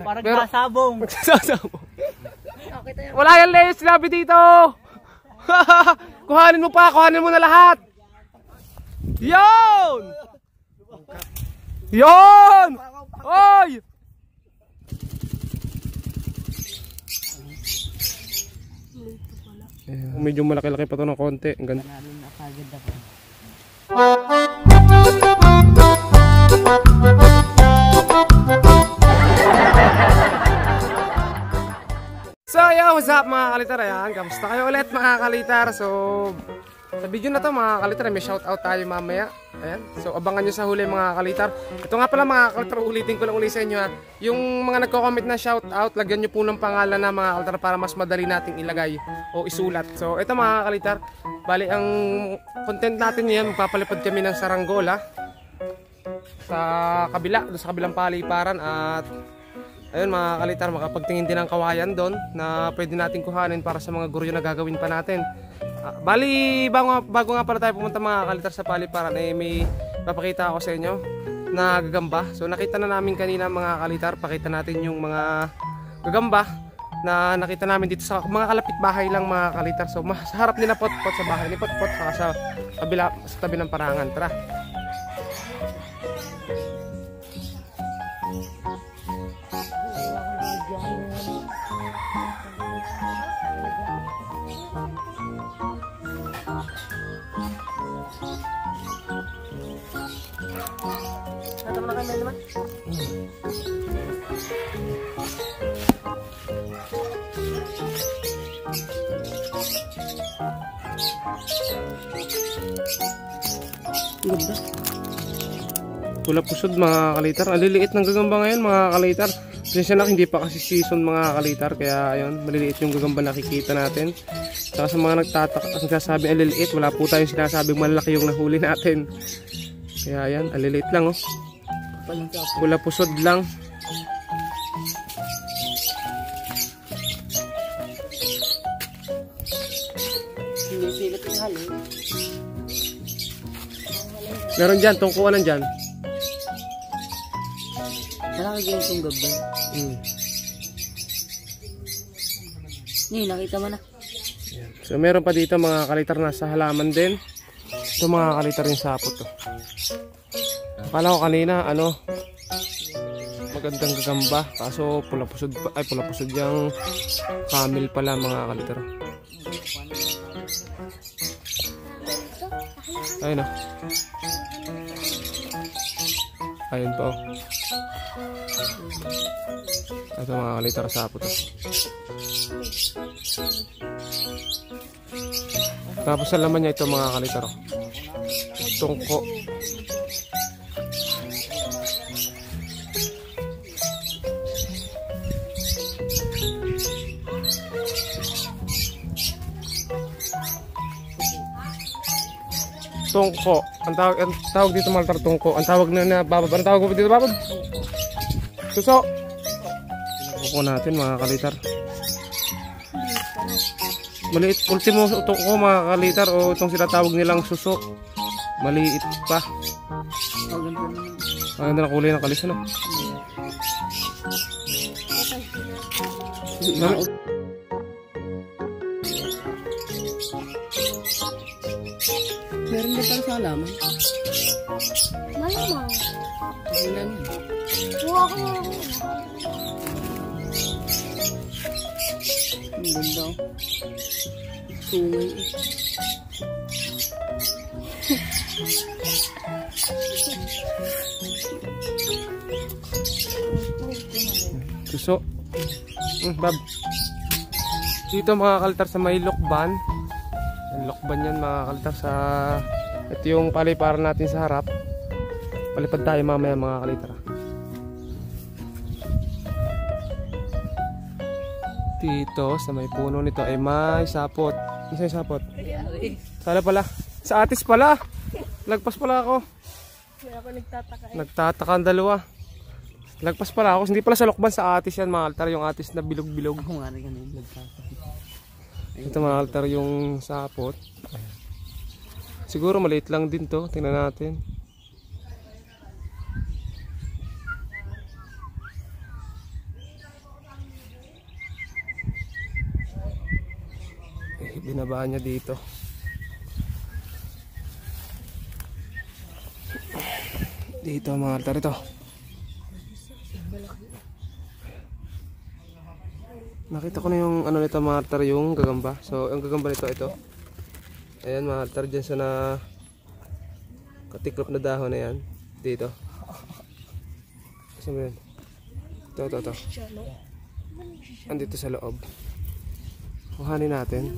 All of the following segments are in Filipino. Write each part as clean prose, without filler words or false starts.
Parang sasabong. Magsasabong. Wala yan, Leo. Sinabi dito. Kuhanin mo pa. Kuhanin mo na lahat. Yon! Yon! Oy! Medyo malaki-laki pa to ng konti. Ang ganda. So yo, what's up mga kalitar? Ayan, kamusta kayo ulit mga kalitar? So sa video na to mga kalitar, may shoutout tayo mamaya. Ayan, so abangan nyo sa huli mga kalitar. Ito nga pala mga kalitar, ulitin ko lang ulit sa inyo ha. Yung mga nagko-comment na shoutout, lagyan nyo po ng pangalan na mga kalitar para mas madali nating ilagay o isulat. So ito mga kalitar, bali ang content natin yan, magpapalipad kami ng saranggola sa kabila, sa kabilang paliparan. At ayun mga kalitar, makapagtingin din ng kawayan doon na pwede natin kuhanin para sa mga guryo na gagawin pa natin. Bali, bago nga pala tayo pumunta mga kalitar sa paliparan, may papakita ako sa inyo na gagamba. So nakita na namin kanina mga kalitar, pakita natin yung mga gagamba na nakita namin dito sa mga kalapit bahay lang mga kalitar. So sa harap ni na Potpot, sa bahay ni Potpot, saka sa kabila, sa tabi ng parangan. Tara. Ganda. Pula pusod mga kalitar. Ang liliit ng gagamba ngayon mga kalitar. Pasensya na, hindi pa kasi season mga kalitar. Kaya ayun, maliliit yung gagamba nakikita natin. Saka sa mga nagsasabi ang liliit, wala po tayong sinasabing malaki yung nahuli natin. Kaya ayan, ang liliit lang oh. Pula pusod lang. Sinisilip yung halo. Meron dyan, tungkuan dyan. Nakakagyan itong gabay. Nakita mo na. So meron pa dito mga kalitar na sa halaman din. Ito mga kalitar yung sapot to. Akala ko kanina magandang gagamba, kaso pula-pusod pa, ay pula-pusod yung camel pala mga kalitar. Ayun oh. Ayun po. Ito mga kalitar sapot to. Tapos sa laman niya ito mga kalitar, tungko. Tungko. Ang tawag dito mga tungko. Ang tawag na babab. Ang tawag dito babab? Suso. Tungko natin mga kalitar. Maliit. Ultimo tungko mga kalitar o itong sinatawag nilang suso. Maliit pa. Ang ganda na kulay ng kalis ano. Meron din pang sa halaman. Malamang. Ilan? Buha ko. Ang ganda. Sungay. Suso. Bab. Dito mga kalitar sa may lokban. Lokban yan mga kalitar sa ito yung paliparan natin sa harap. Palipad tayo mamaya mga kalitar. Dito sa may puno nito ay may sapot. Ano yung sapot? Sala pala. Sa atis pala. Lagpas pala ako. Kaya ako nagtataka. Nagtataka ang dalawa. Lagpas pala ako. Hindi pala sa lokban, sa atis yan mga kalitar. Yung atis na bilog-bilog. Ako nga rin ganun nagtataka. Ito mga altar yung sapot. Siguro maliit lang din to. Tingnan natin. Binabaan niya dito. Dito mga altar ito. Nakita ko na yung ano nito mga altar, yung gagamba. So yung gagamba nito ito. Ayan mga altar, dyan sa na katiklop na dahon na yan. Dito. Kasi mo yun. Ito. Andito sa loob. Kuhanin natin.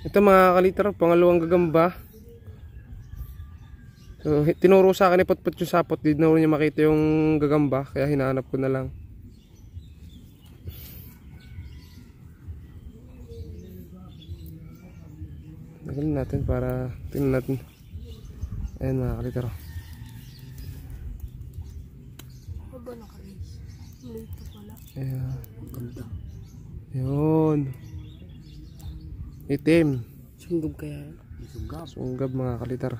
Ito mga kaliter, pangalawang gagamba. So, tinuro sa akin ipot-pot yung sapot. Di na niya makita yung gagamba, kaya hinahanap ko na lang. Nagalin natin para tingnan natin. Ayan mga kaliter. Aba nakalis. Lito pala. Ayan. Yun. Itim. Sunggab kaya. Sunggab mga kaliter.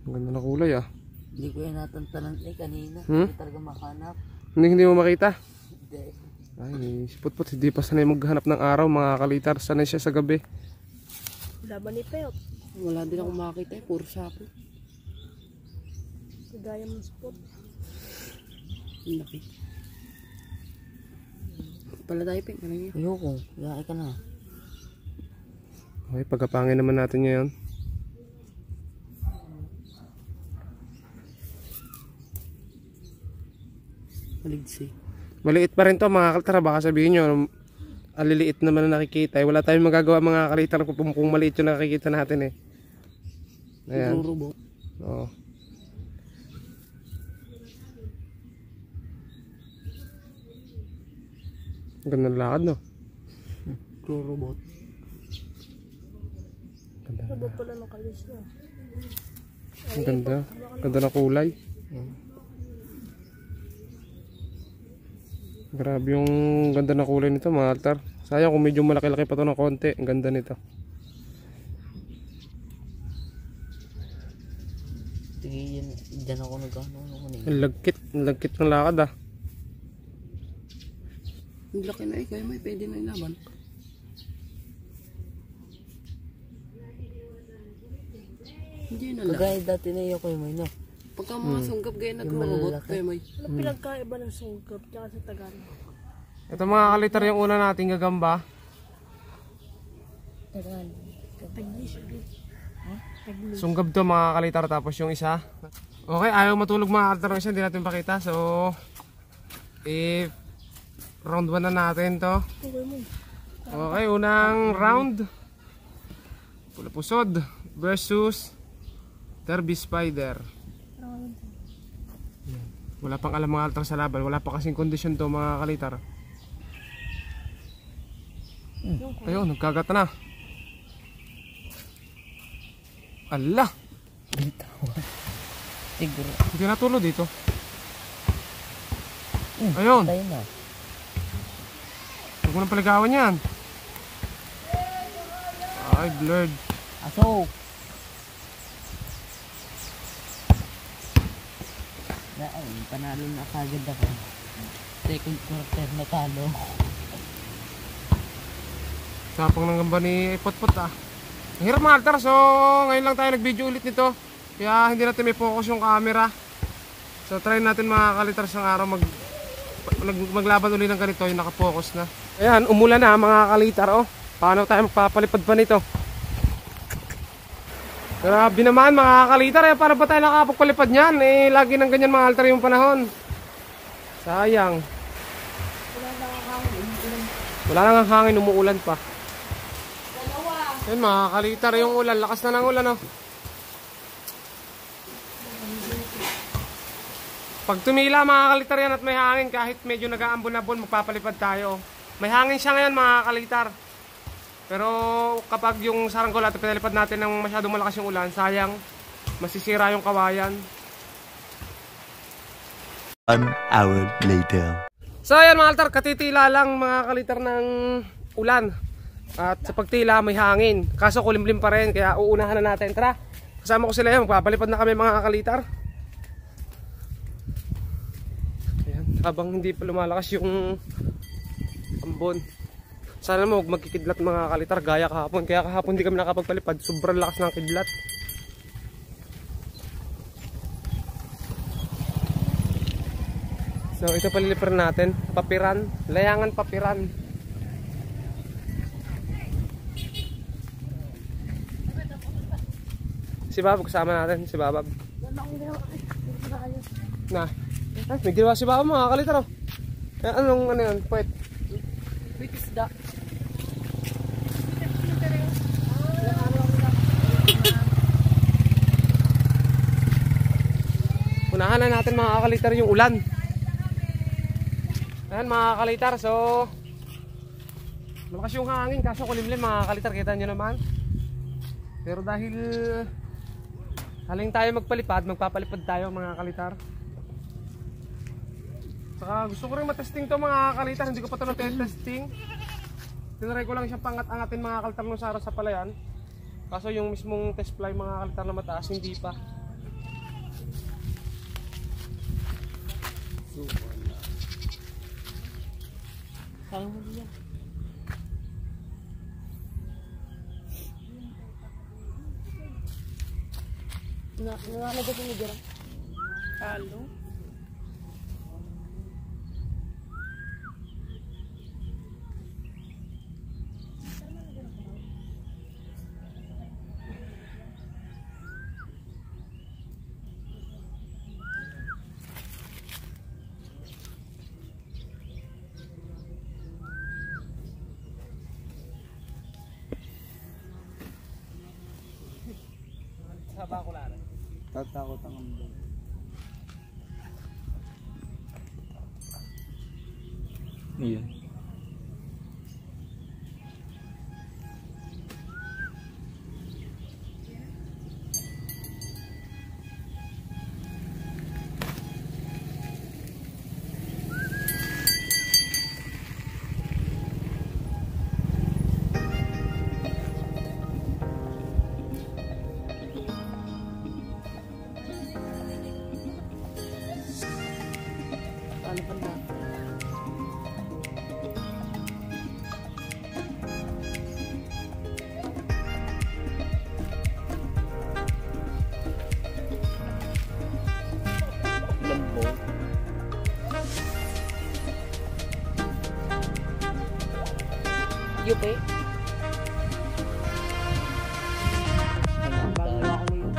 Ang ganda na kulay ah. Hindi ko yan natantanan kanina. Hmm? Hindi talaga mahanap. Hindi mo makita? Hindi. Ay, si Putput hindi pa sanay maghanap ng araw mga kalitar. Sanay siya sa gabi. Laban ni Peyot. Wala din ako makakita eh. Puro sapo. Kagaya ng spot. Ang laki. Pala tayo pink. Ano yun? Ayoko. Laki ka na. Okay, pagkapangin naman natin ngayon. Maligsi. Maliit pa rin to mga kalitar. Baka sabihin nyo, aliliit naman na nakikita. Wala tayong magagawa mga kalitar kung maliit yung nakikita natin eh. Ayan. Rurubo. Oo. Ganda ng lakad no? Rurubot. Aba pala nakalis na. Ang ganda. Ganda na kulay. Grabe yung ganda na kulay nito mga altar. Sayang kung medyo malaki-laki pa to ng konti. Ang ganda nito. Tingin dyan ako nag-ano. Ang lagkit ng lakad ah. Ang laki na eh. Kaya may pwede na ilaban. Hindi na lang. Kagaya dati na iyo ko yung no. Pagka mga sunggab gaya nag-robot. malalaki. Kaya may. Ano pinagkaiba ng sungkap tsaka sa Tagalog? Ito mga kalitar yung una nating gagamba. Taglis. Taglis. Sunggab to mga kalitar, tapos yung isa. Okay, ayaw matulog mga kalitar ng isa, hindi natin pakita. So, round 1 na natin to. Tuloy mo. Okay, unang round. Pula pusod versus Derby Spider. Wala pang alam mga kalitar sa laban. Wala pa kasing kondisyon to mga kalitar. Ayun, nagkagat na. Ala! Siguro. Hindi natulo dito. Ayun. Tayo na. Huwag mo nang paligawan yan. Ay, blurred. Aso! Ay, panalo na kagad ako. Second quarter na talo. Tapang ng gamba ni Potpot ah. Ang hirap mga altar, so ngayon lang tayo nag-video ulit nito. Kaya hindi natin may focus yung camera. So try natin mga kalitar sang araw maglaban ulit ng ganito, yung nakapokus na. Ayan, umulan na mga kalitar oh. Paano tayo magpapalipad pa nito? Grabe naman mga kalitar, eh, para ba tayo nakapagpalipad niyan? Eh, lagi ng ganyan mga altar yung panahon. Sayang. Wala nang hangin, umuulan pa. Ayun mga kalitar yung ulan, lakas na ng ulan oh. Pag tumila mga kalitar yan at may hangin, kahit medyo nag-aambon-ambon, magpapalipad tayo. May hangin siya ngayon mga kalitar. Pero kapag yung saranggola at pinalipad natin ng masyadong malakas yung ulan, sayang, masisira yung kawayan. 1 hour later. So ayan mga altar, katitila lang mga kalitar ng ulan. At sa pagtila may hangin. Kaso kulimlim pa rin, kaya uunahan na natin. Tara, Kasama ko sila yan, magpapalipad na kami mga kalitar. Ayan, habang hindi pa lumalakas yung ambon. Sana mo huwag magkikidlat mga kalitar gaya kahapon. Kaya kahapon hindi kami nakapagpalipad, sobrang lakas ng kidlat. So ito palilipar natin, papiran, layangan papiran. Si Babab kasama natin, si Babab. Na, ay, may ginawa si Babab mga kalitar oh. Ano yan, puwet? Wait, isda. Unahan na natin mga kalitar yung ulan. Ayan mga kalitar, so malakas yung hangin kaso kulimlim mga kalitar, kita nyo naman. Pero dahil haling tayo magpalipad, magpapalipad tayo mga kalitar. Saka gusto ko rin matesting to mga kalitar, hindi ko pa ito na-testing. Tinry ko lang siya pangat-angatin mga kalitar nung sara sa palayan. Kaso yung mismong test fly mga kalitar na mataas, hindi pa. Sayang mo diyan. Nangangagat mo dyan. Halo. Saba ko lang. Tatakot ang ambon. Iya. Ano pa na? Lambo. Yupe? Bago ako ngayon.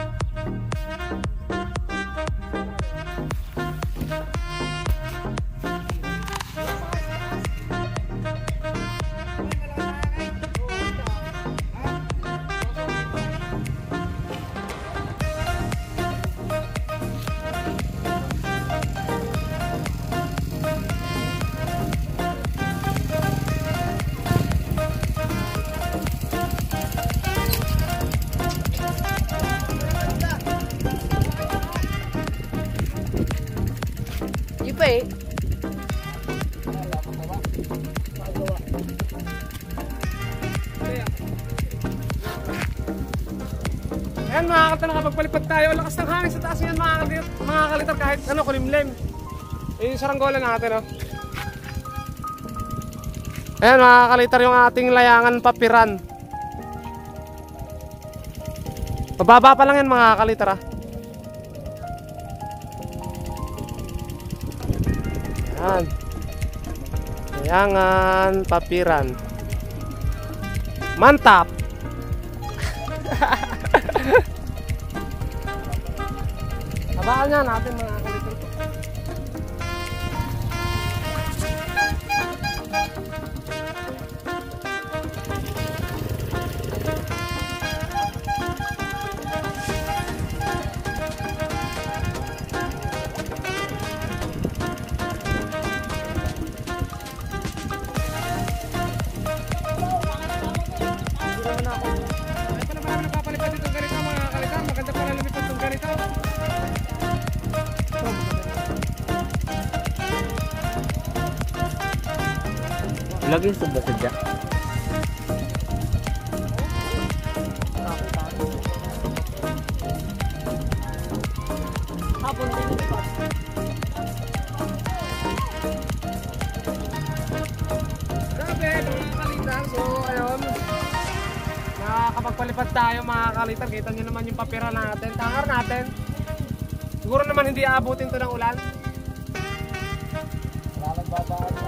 Yupe? Ayan mga kalitar, nakapagpalipad tayo. Lakas ng hangin sa taas yan mga kalitar kahit ano kulimlim. Yung saranggola natin oh. Ayan mga kalitar yung ating layangan papiran. Pababa pa lang yan mga kalitar ah. Ayan. Layangan papiran. Mantap. Habaan nga natin mga kalitar. Lagi sa sadya. pagpalipad tayo mga kalitar, kita nyo naman yung papira natin, tangar natin. Siguro naman hindi aabutin to ng ulan. Wala nagbabaan na.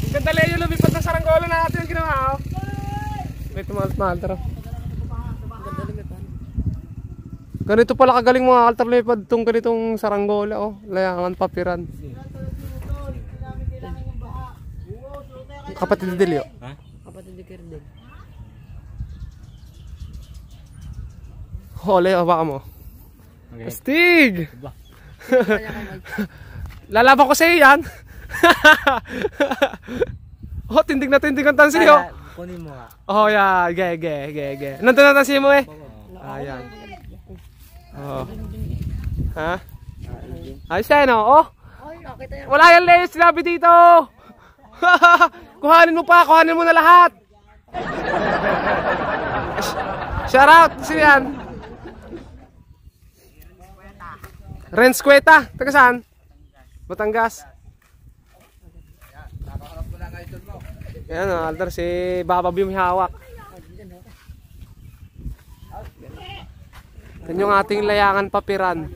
Ang ganda Leo, lumipad ng saranggola natin yung ginawa. Oh. May tumalas-mahal, tara. Ganito pala kagaling mga altar lumipad itong ganitong saranggola. Oh. Layangan, papiran. Kapatid ni Delio. Ha? Kapatid ni Kerdel. Oh, Leo, baka mo. Okay. Astig! Lalaban ko sa iyo yan. Oh, tindig na tindig ang tansi oh. Kunin mo nga. Oh, yeah. Ge. Nandun na tansi mo eh. Ayan. Oh. Ha? Ayos tayo no? Oh. Wala yan Leo, sinabi dito. Kuhanin mo pa, kuhanin mo na lahat. Shout out, sino yan? Renz Cueta, taga saan? Batangas. Yan o, altar si Babab yung hawak. Yan yung ating layangan papiran.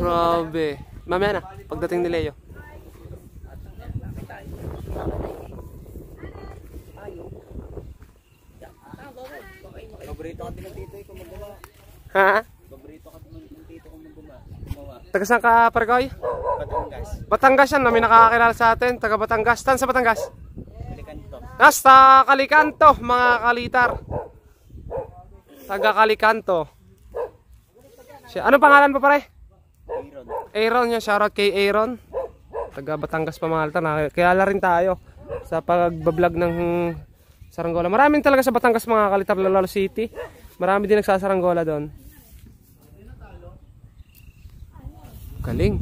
Grabe. Mamaya na, pagdating ni Leo. Paborito ka din ng tito ko magawa. Ha? Paborito ka din ng tito ko magawa. Taga saan ka, Pargoy? Batangas. Batangas yan, may nakakakilala sa atin. Taga Batangas. Saan sa Batangas? Kalikanto. Hasta Kalikanto, mga kalitar. Taga Kalikanto. Ano pangalan pa pare? Aaron. Aaron yan, shoutout kay Aaron. Taga Batangas pa mga altar. Kilala rin tayo sa pagbablog ng saranggola. Maraming talaga sa Batangas mga kalitar, Lalo City. Marami din nagsasaranggola doon. Galing.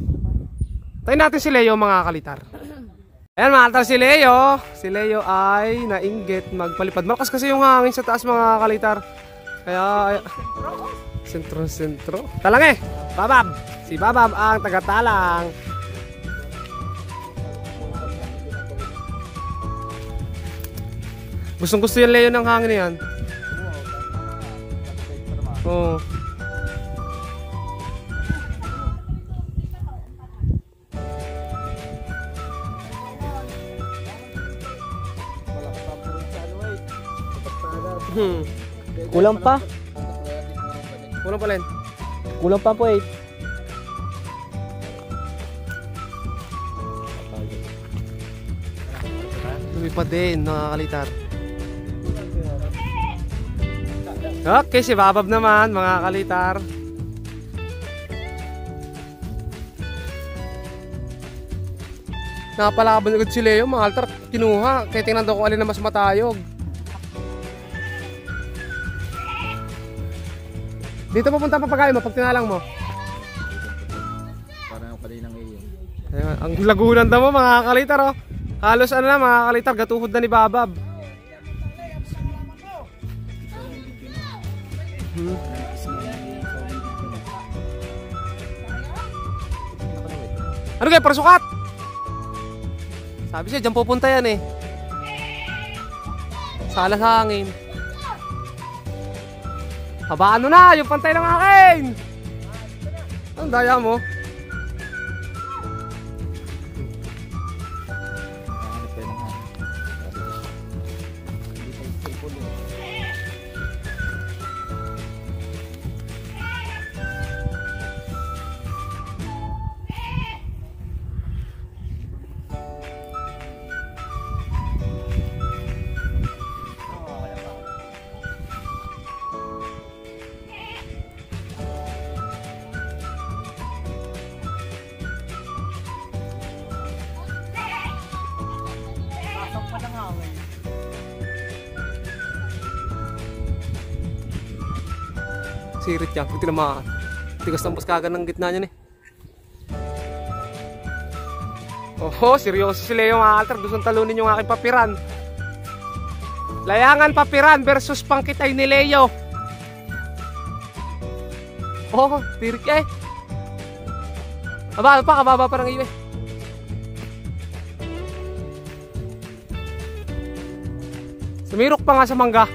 Tayo natin si Leo mga kalitar. Ayan mga kalitar, si Leo. Si Leo ay nainggit magpalipad. Malakas kasi yung hangin sa taas mga kalitar. Kaya sentro. Talang eh. Babab. Si Babab ang taga-talang. Gustong gusto yung Leo ng hangin yan. Oo. Kulang pa. Kulang pala yun. Kulang pa po eh. Lumipad din mga kalitar. Okay, si Babab naman mga kalitar. Napalakabang si Leo mga kalitar. Kinuha, kaya tingnan daw kung alin na mas matayog. Dito pupunta ang papagayo mo pag tinalang mo. Parang palay ng iyo. Ayan, ang lagunan daw mo mga kalitar oh. Halos ano na mga kalitar, gatuhod na ni Babab. Ano kaya, parasukat? Sabi siya, dyan pupunta yan eh. Salas hangin. Habaan mo na, yung pantay ng akin! Ang daya mo. Sirit yan, pag tinamaan. Tigas ng puskagan ng gitna niyan eh. Oho, seryoso si Leo mga altar. Gustong talunin yung aking papiran. Layangan papiran versus pangkitay ni Leo. Oh, tirik eh. Aba, ano pa, kababa pa ng iyo eh. Sumirok pa nga sa mangga.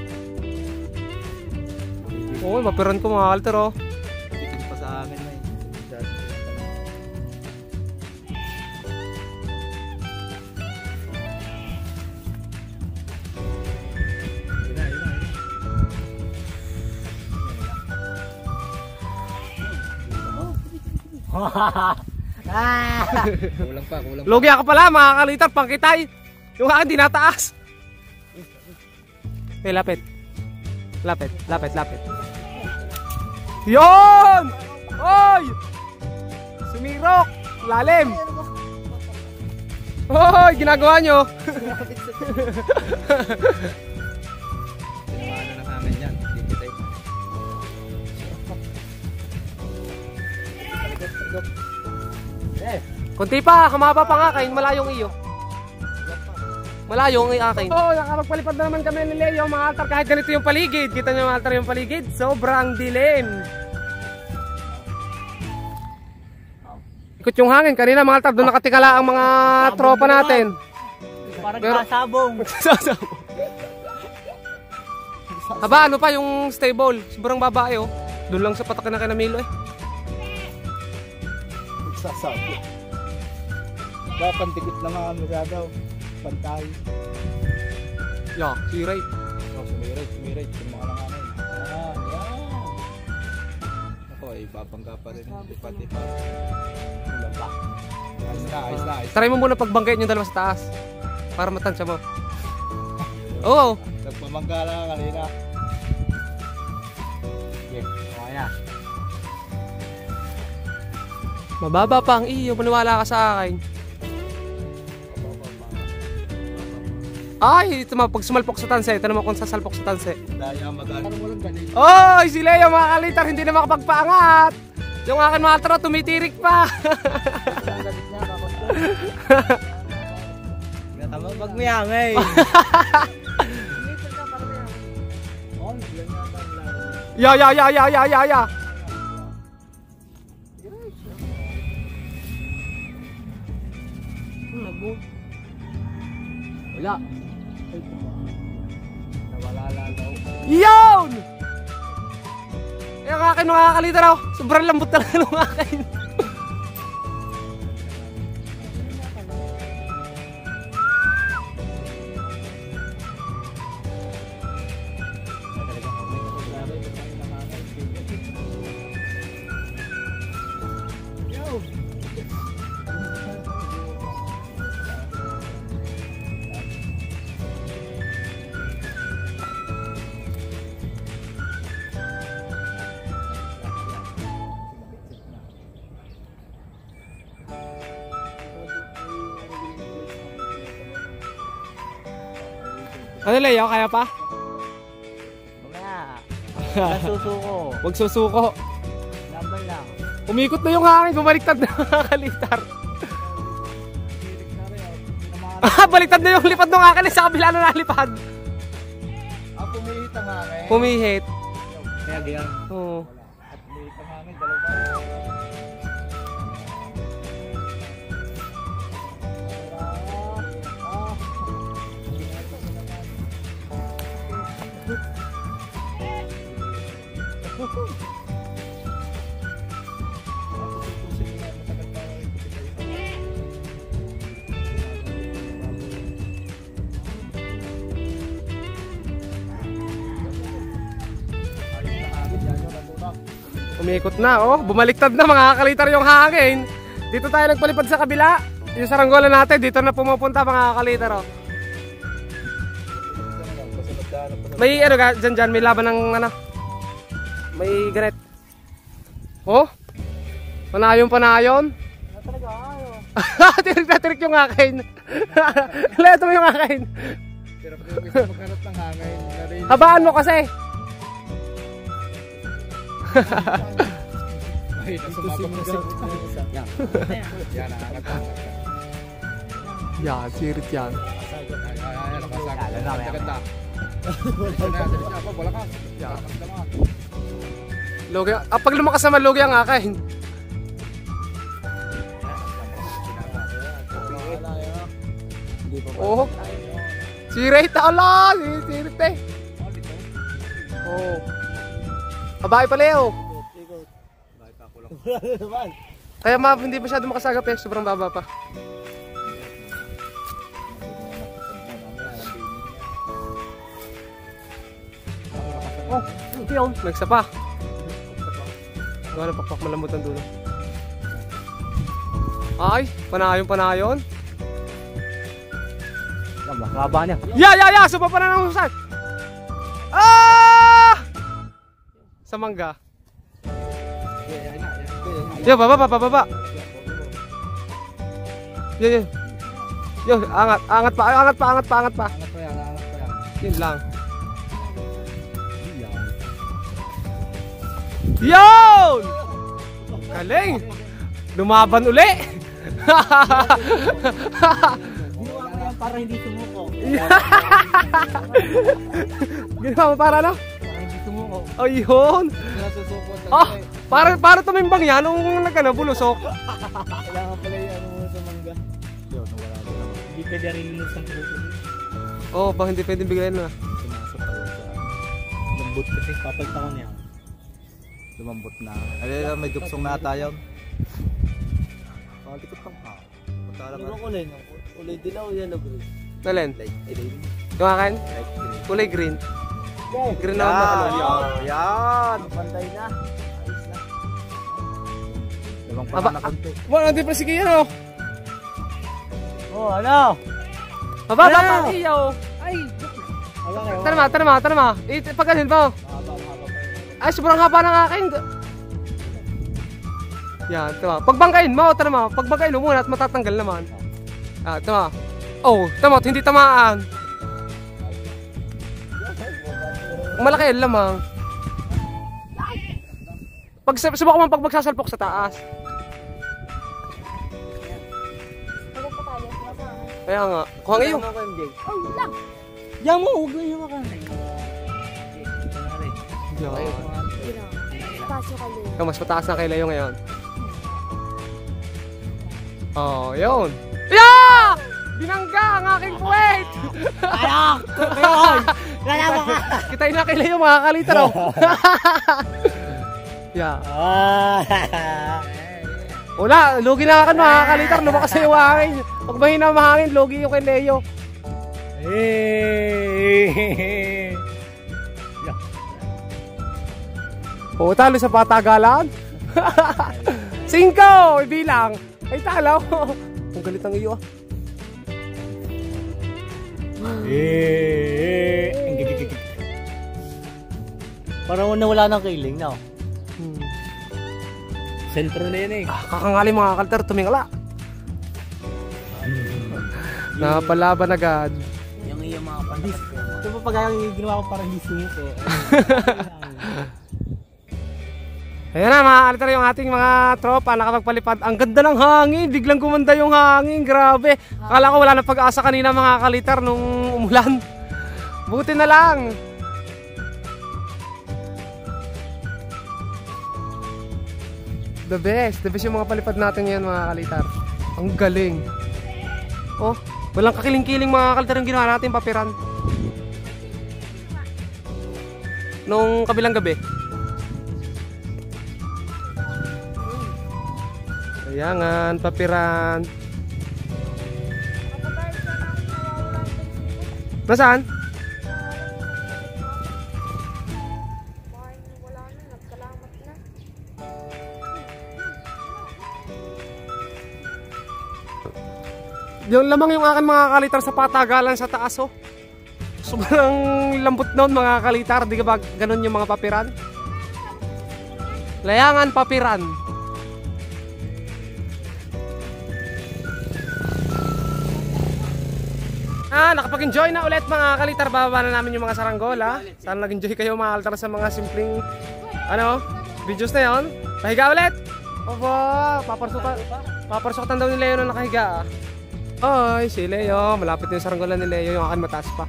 Oo, mapiran ko mga kalter oh. Dikit pa sa akin na eh. Kulang pa, kulang pa. Lugi ako pala mga kaliter, pangkitay. Yung akin dinataas. Eh, lapit. Lapit, lapit, lapit. Yon! Oy! Sumirok! Lalim! Oy! Ginagawa nyo! Tinamaan na namin yan. Dikit eh. Kunti pa, kamaba pa nga kain, malayong iyo. Malayong ay akin. Oo, nakapagpalipad na naman kami ni Leo, mga altar, kahit ganito yung paligid. Kita nyo mga altar yung paligid, sobrang dilim. Ikot yung hangin, kanina mga altar, doon nakatikala ang mga tropa natin. Parang Pero- sasabong. Sasabong. Haba, ano pa yung stable? Sobrang babae oh. Doon lang sa patak na kinamilo eh. Sasabi. Dapat dikit lang ang daw. Pantay. Yeah, si Ray. Oh, sumirit. Yung mga langanin. Yan. Ako, ibabangga pa rin. Lipat-lipat. Kulang pa. Ayos na. Try mo muna pagbanggayin yung dalawa sa taas. Para matansya mo. Oo. Nagpamangga lang kanina. Okay, okay na. Mababa pa ang iyo, maniwala ka sa akin. Ay, ito pag sumalpok sa tanse, ito naman kung sasalpok sa tanse. Daya mag-ano mo lang ganun. Oy, si Leo mga kalitar, hindi na makapagpaangat. Yung akin mga altro, tumitirik pa. Wag mo yangay. Ya. Wala. Nawala lalaw. Yun! Yung akin mga kalitar, oh. Sobrang lambot talaga ng akin. Ano Leo, kaya pa? Mamaya. Nasusuko. Huwag susuko. Laban lang. Umikot na yung hangin, bumaliktad na mga kalitar. Baliktad na yung lipad ng akin sa kabila na nalipad. Pumihit ang hangin. Pumihit. Kaya diyan. Oo. At pumihit ang hangin, dalawa. Umikot na, oh. Bumaliktad na mga kalitar yung hangin. Dito tayo nagpalipad sa kabila. Yung saranggola natin, dito na pumupunta mga kalitar, oh. May ano ka, dyan, may laban ng ano. May ganet. Oh? Panayon. Tirik na tirik yung akin. Leto mo yung akin. Pero pag yung isa maghanap ng hangin, narinig. Habaan mo kasi. Ay, nasumabak na siya. Yan, nakakatangkat. Yan, sirit yan. Ay, nakasagod. Ganda. Wala ka. Lugi. Pag lumakas naman, lugi ang akin. Hindi pa Oh. Si Ray, ala! Si Ray. Oh. Babae pala yun. Kaya hindi masyado makasagap eh. Sobrang baba pa. Oh, ito yun. Nagsa pa. Gano'n pakpak malambot ang dulo. Ay, panayon. Makaba niya. Ya! Suba pa na ng husan. Ah! Sa mangga. Yo, baba. Yo. Yo, angat pa. Yun lang. Yon! Galing! Lumaban uli! Para hindi sumuko. Ginawa mo para ano? Para hindi sumuko. Oh, yun! Nasusupot Oh, para tumimbang yan nung bulusok. Kailangan pala yung ano mo sa mangga. Yun, nawala din naman. Hindi pwede rin mo sa puso. Oh, bang hindi pwedeng biglayin na. Pumasok tayo sa Lambot kasi papagtakan niya. lumambot na. Ay, may duksong na tayo. Dikit pang pa. Punta lang. Ano kulay? Kulay dilaw yan na bro. Nalen? Green. Yung akin? Light green. Kulay green. Green na ako. Yan. Pantay na. Ayos na. Limang pa Aba, na konti. Wala, hindi pa sige yan oh. Oh, ano? Baba, iyaw. Ay! Tara ma. Pagkasin pa. Ay, sobrang haba ng akin. Yan, tama. Pagbangkain mo, tara ma. Pagbangkain mo muna at matatanggal naman. Ah, tama. Oh, tama, hindi tamaan. Malaki yan lamang. Subukan mo pag magsasalpok sa taas. Kaya nga, kuha ngayon. Yan mo, huwag lang yung makan. Yan. Mas mataas na kay Leo ngayon. Oh, yun. Yeah! Binangga ang aking puwet! Ano? Ngayon! Lalama ka! Kitain na kay Leo mga kaliter oh. Yeah. Wala, lugi na akin mga kaliter. Lumakas na yung hangin. Pag mahina ang mahangin, lugi yung kay Leo. O, talo sa patagalan. 5! Ibilang. Ay, talo. Ang galit ang iyo ah. Parang nawala ng kailing na. Sentro na yan eh. Kakangali mga kalter, tumingala. Napalaban agad. Yung iyo mga pandis. Ito pa pag yung ginawa ko parang disumuko. Ayan na mga kalter, yung ating mga tropa nakapagpalipad. Ang ganda ng hangin, biglang gumanda yung hangin, grabe. Akala ko wala na pag-asa kanina mga kaliter nung umulan. Buti na lang. The best yung mga palipad natin ngayon mga kalitar. Ang galing. Oh, walang kakiling-kiling mga kalitar yung ginawa natin papiran. Nung kabilang gabi. Ayangan, papiran. Nasaan? Yung lamang yung akin mga kalitar sa patagalan sa taas oh. Sobrang lambot noon mga kalitar. Di ka ba ganun yung mga papiran? Layangan papiran. Nakapag-enjoy na ulit mga kalitar. Bababa na namin yung mga saranggola. Sana nag-enjoy kayo mga kalitar sa mga simpleng videos na yon. Pahiga ulit. Opo, paparsukan daw ni Leo na nakahiga. Oy, si Leo. Malapit na yung saranggola ni Leo. Yung akin mataas pa.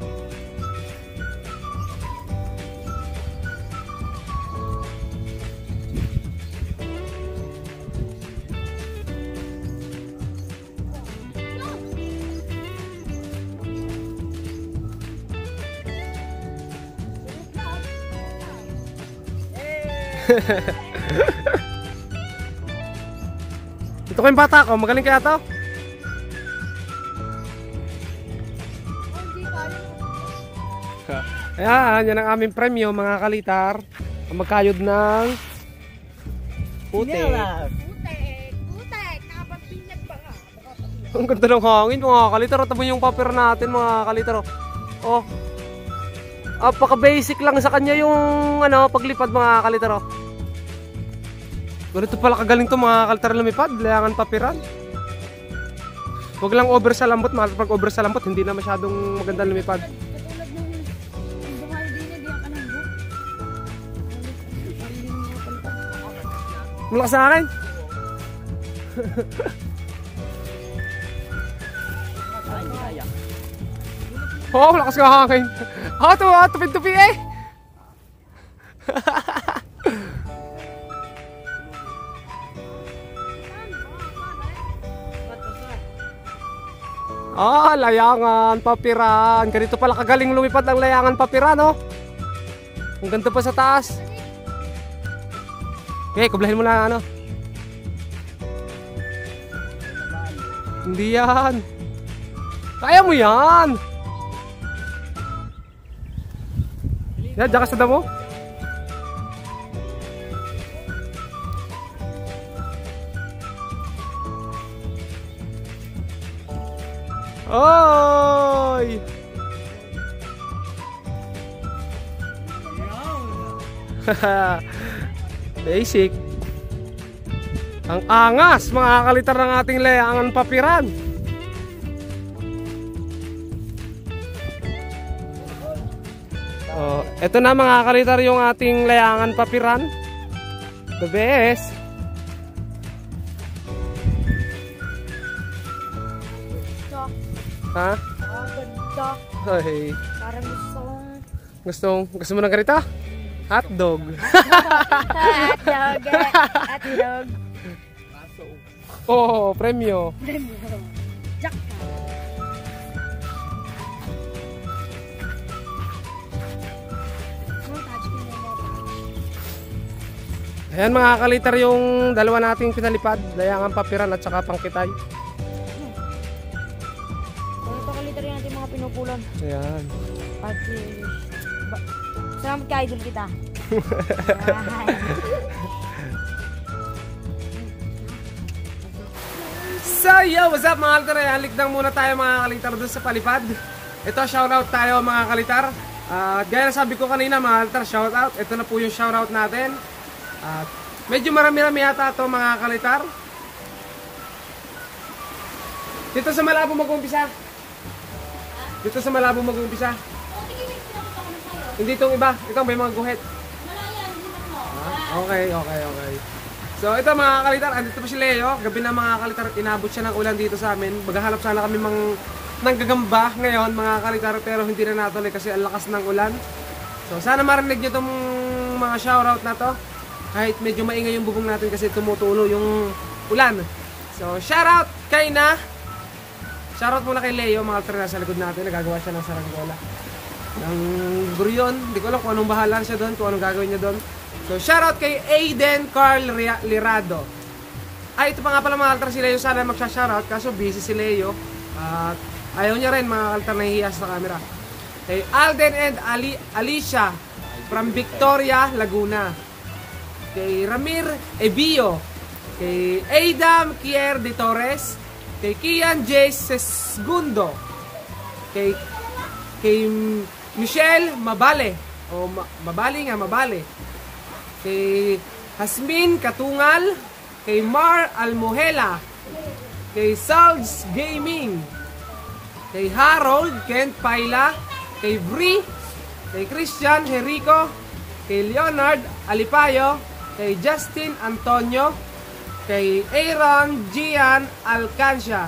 Ito ko yung bata ko, magaling kaya to? Ayan, yan ang aming premyo mga kalitar. Ang magkayod ng puti. Ang ganda ng hangin mga kalitar. Tabo yung paper natin mga kalitar. Oh. Apaka-basic lang sa kanya yung paglipad mga kalitar. Ganito pala kagaling to mga kalitar lumipad. Layangan papiran. Huwag lang over sa lambot. Pag over sa lambot, hindi na masyadong maganda lumipad. Malakas sa akin. Oh, malakas ka hangin. Tupid-tupi eh. Layangan, papiran. Ganito pala kagaling lumipad ang layangan papiran, no? Ang ganda pa sa taas. Okay, kublahin mo na Hindi yan. Kaya mo yan. Yan, dyan ka sa damo. Oy! Basic. Ang angas mga kalitar ng ating layangan papiran. Oh, ito na mga kalitar yung ating layangan papiran. The best. Ha? Ganda. Ay. Parang Gusto mo ng ganito? Hotdog. Hotdog. Oh, premyo. Jackpot. Ayan mga kalitar yung dalawa nating pinalipad. Layangan papiran at saka pangkitay. Ito kalitar yung ating mga pinupulan. Ayan. Salamat ka, idol kita. So yo, what's up mga kalitar? Halikdang muna tayo mga kalitar dun sa palipad. Ito, shoutout tayo mga kalitar. Gaya na sabi ko kanina mga kalitar, shoutout. Ito na po yung shoutout natin. Medyo marami-rami yata ito mga kalitar. Dito sa Malabo mag-umpisa. Dito sa Malabo mag-umpisa. Hindi itong iba. Ito may mga guhit. Okay. So ito mga kalitar, andito pa si Leo. Gabi na mga kalitar, inabot siya ng ulan dito sa amin. Maghahanap sana kami nanggagamba ngayon mga kalitar, pero hindi na natuloy kasi ang lakas ng ulan. So sana marinig nyo itong mga shoutout na to. Kahit medyo maingay yung bubong natin kasi tumutulo yung ulan. So shoutout kay na. Shoutout muna kay Leo, mga kalitar, nasa likod natin. Nagagawa siya ng saranggola ng Guryon. Hindi ko alam kung anong bahala siya doon, kung anong gagawin niya doon. So shoutout kay Aiden Carl Lirado. Ito pa nga pala mga kalitar, si Leo sana magsha-shoutout kaso busy si Leo. At ayaw niya rin mga kalitar, nahihiya sa camera. Kay Alden and Alicia from Victoria, Laguna. Kay Ramir Ebio. Kay Adam Kier de Torres. Kay Kian J. Segundo. Kay Michelle Mabale. O Mabale. Kay Hasmin Katungal. Kay Mar Almohela. Kay Salz Gaming. Kay Harold Kent Paila. Kay Bri. Kay Christian Jerico. Kay Leonard Alipayo. Kay Justin Antonio. Kay Aaron Gian Alcancia.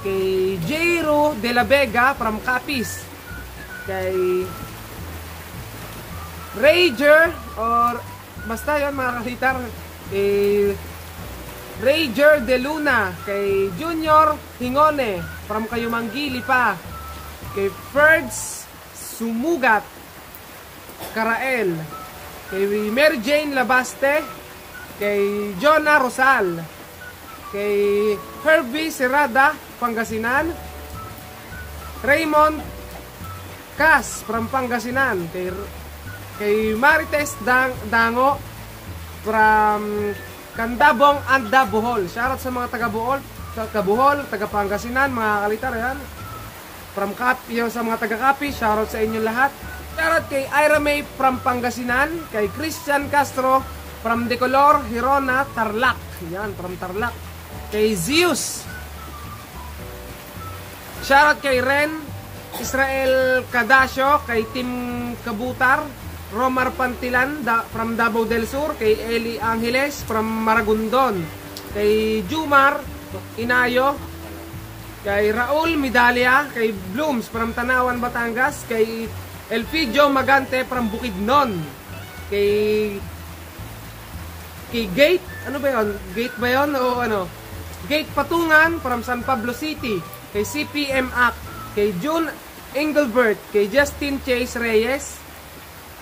Kay Jairo De La Vega from Capiz. Kay Rager, or basta yun mga kalitar. Kay Rager De Luna. Kay Junior Hingone from Kayumanggi, Lipa. Kay Ferds Sumugat Karael. kay Mary Jane Labaste, kay Jonah Rosal, kay Herbie Serrada, Pangasinan, Raymond Cas from Pangasinan, kay Marites Dango from Candabong, Anda, Bohol. Shoutout sa mga taga Bohol, taga Pangasinan, mga kalitar yan. From Kapi, sa mga taga Kapi, shoutout sa inyo lahat. Shoutout kay Ira May from Pangasinan, kay Christian Castro from Decolor, Hirona, Tarlac. Yan, from Tarlac. Kay Zeus. Shoutout kay Ren Israel Cadasio, kay Tim Kabutar, Romar Pantilan from Davao del Sur, kay Eli Angeles from Maragondon, kay Jumar Inayo, kay Raul Midalia, kay Blooms from Tanawan, Batangas, kay Elpidio Magante from Bukidnon, kay Gate, ano ba yun? Gate ba yun o ano? Gate Patungan from San Pablo City, kay CPM Act, kay June Engelbert, kay Justin Chase Reyes,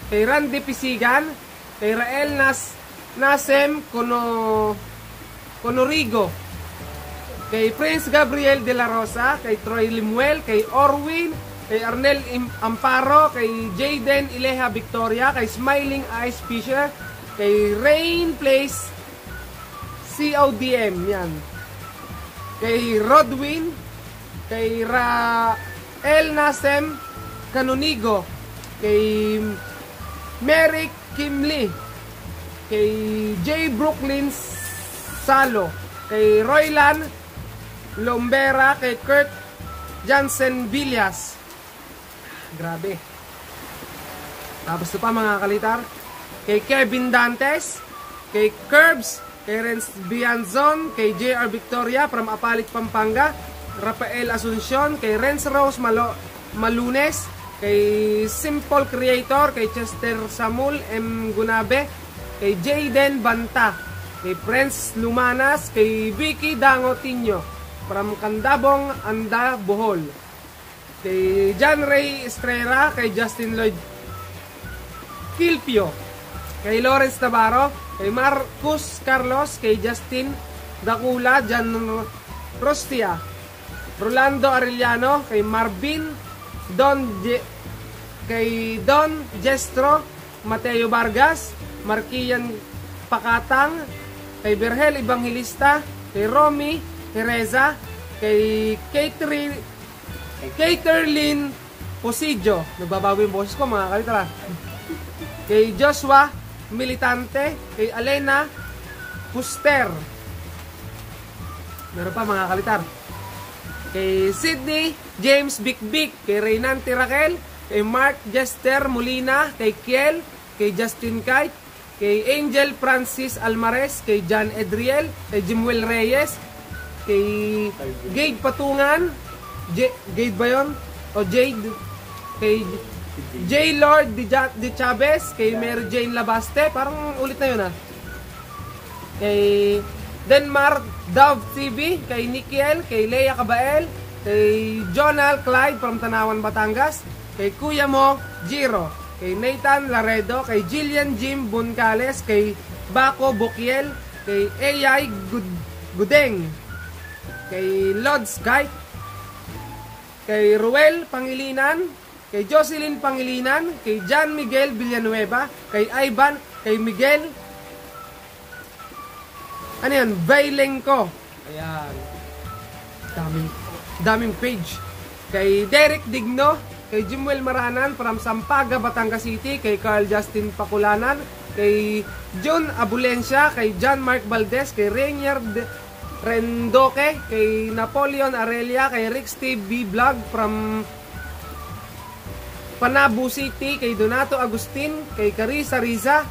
kay Randy Pisigan, kay Rael Nasem Conorigo, kay Prince Gabriel de la Rosa, kay Troy Limuel, kay Orwin, kay Arnel Amparo, kay Jaden Ileha Victoria, kay Smiling Eyes Fisher, kay Rain Place CODM, yan, kay Rodwin, kay Rael Nasem Canonigo, kay Merrick Kimley, kay J. Brooklyn Salo, kay Roylan Lombera, kay Kurt Jansen Villas. Grabe. Tapos ito pa mga kalitar, kay Kevin Dantes, kay Curbs, kay Renz Bianzon, kay J.R. Victoria from Apalit, Pampanga, Rafael Asuncion, kay Renz Rose Malunes, kay Simple Creator, kay Chester Samuel M. Gunabe, kay Jayden Banta, kay Prince Lumanas, kay Vicky Dangotinho from Candabong, Anda, Bohol, kay John Ray Estrella, kay Justin Lloyd Kilpio, kay Lawrence Navarro, kay Marcus Carlos, kay Justin Dacula, Jan Rostia, Rolando Arellano, kay Marvin kay Don Jestro, Mateo Vargas, Marquian Pakatang, kay Berhel Evangelista, kay Romy Teresa, kay Caterlyn Posidio, nagbabago yung boses ko mga kalitara, kay Joshua Militante, kay Alena Puster, meron pa mga kalitar, kay Sydney James Bikbik, kay Reynante Raquel, kay Mark Jester Molina, kay Kiel, kay Justin Kite, kay Angel Francis Almares, kay John Edriel, kay Jimuel Reyes, kay Gade Patungan, Gade ba yun? O Jade, kay J. Lord de Chavez, kay Mary Jane Labaste, parang ulit na yun kay Denmark Dove TV, kay Nikiel, kay Leia Cabael, kay Jonal Clyde from Tanawan, Batangas, kay Kuya Mo Giro, kay Nathan Laredo, kay Jillian Jim Buncales, kay Bako Bukiel, kay AI Gudeng, kay Lods Guy, kay Ruel Pangilinan, kay Jocelyn Pangilinan, kay John Miguel Villanueva, kay Ivan, kay Miguel ano yan, Bailenko, ayan, daming page, kay Derek Digno, kay Jimuel Maranan from Sampaga, Batangas City, kay Carl Justin Paculanan, kay John Abulencia, kay John Mark Valdez, kay Rainier Rendoque, kay Napoleon Arelia, kay Rick Steve B. Vlog from Panabu City, kay Donato Agustin, kay Carissa Riza,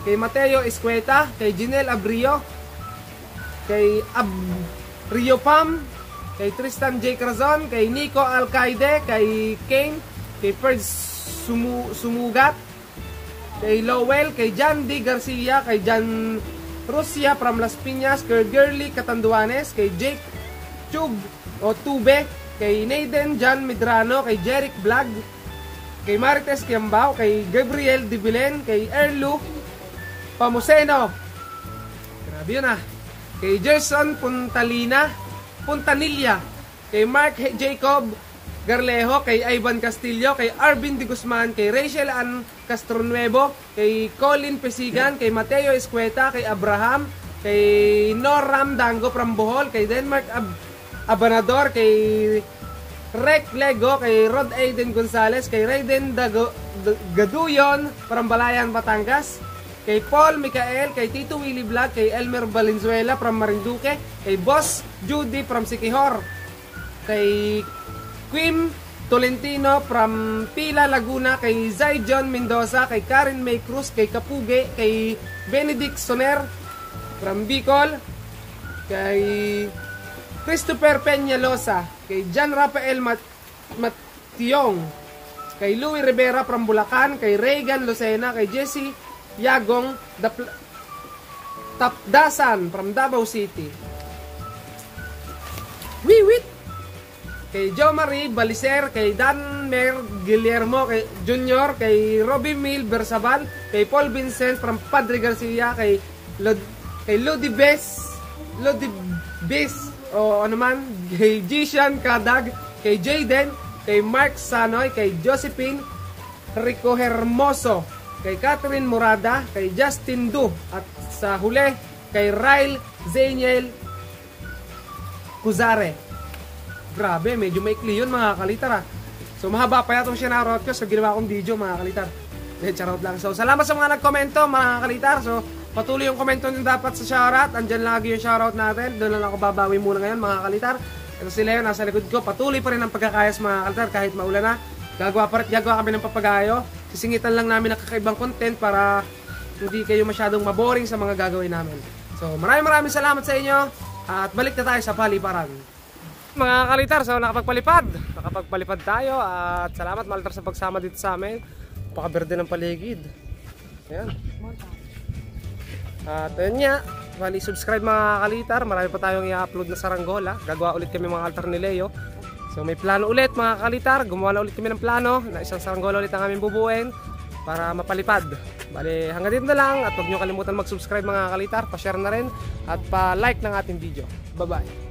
kay Mateo Escueta, kay Jinel Abrio, kay Rio Pam, kay Tristan J. Crazon, kay Nico Alcaide, kay Kane, kay Ferds Sumugat, kay Lowell, kay John D. Garcia, kay Jan Rusia from Las Piñas, kay Girly Catanduanes, kay Jake Chub o Tube, kay Naden John Medrano, kay Jeric Vlog, kay Marites Kiambao, kay Gabriel Dibilen, kay Erlu Pamuseno. Grabe yun ah. Kay Gerson Puntanilla. Kay Mark Jacob Garlejo. Kay Ivan Castillo. Kay Arvin de Guzman. Kay Rachel Ann Castronuevo. Kay Colin Pesigan. Kay Mateo Escueta. Kay Abraham. Kay Noram Dango from Bohol. Kay Denmark Abanador. Kay Rek Lego, kay Rod Aiden Gonzalez, kay Raiden Gaduyon, from Balayan, Batangas, kay Paul Micael, kay Tito Willie Vlog, kay Elmer Valenzuela from Marinduque, kay Boss Judy from Siquijor, kay Quim Tolentino from Pila, Laguna, kay Zay John Mendoza, kay Karen May Cruz, kay Kapuge, kay Benedict Soner from Bicol, kay Christopher Peñalosa, kay John Rafael Mationg, kay Louie Rivera from Bulacan, kay Reagan Lucena, kay Jesse Yagong Tapdasan from Davao City. Wiwit! Kay Jo Marie Balicer, kay Dan Mer Guillermo kay Junior, kay Robbie Mil Bersabal, kay Paul Vincent from Padre Garcia, kay Lodi Bes o ano man, kay Jishan Kadag, kay Jayden, kay Mark Sanoy, kay Josephine Rico Hermoso, kay Catherine Morada, kay Justin Du, at sa huli, kay Ryle Zaniel Cuzare. Grabe, medyo maikli yun mga kalitar. So mahaba pa yatong sinarot ko sa ginawa kong video mga kalitar. Charot lang. So salamat sa mga nagkomento mga kalitar. So patuloy yung komento nyo dapat sa shoutout. Andyan lagi yung shoutout natin. Doon lang ako babawi muna ngayon mga kalitar. Ito si Leo, nasa likod ko. Patuloy pa rin ang pagkakayas mga kalitar kahit maulan na. Gagawa kami ng papagayo. Sisingitan lang namin ang kakaibang content para hindi kayo masyadong maboring sa mga gagawin namin. So maraming salamat sa inyo. At balik na tayo sa paliparan. Mga kalitar, so nakapagpalipad tayo. At salamat Maltar sa pagsama dito sa amin. Pakaberde ng paligid. Ayan. At ayun nga, subscribe mga kalitar. Marami pa tayong i-upload na saranggola. Gagawa ulit kami mga altar ni Leo. So may plano ulit mga kalitar. Gumawa na ulit kami ng plano na isang saranggola ulit ang aming bubuin para mapalipad. Bale, hanggang dito na lang. At huwag nyo kalimutan mag-subscribe mga kalitar. Pa-share na rin at pa-like ng ating video. Bye-bye.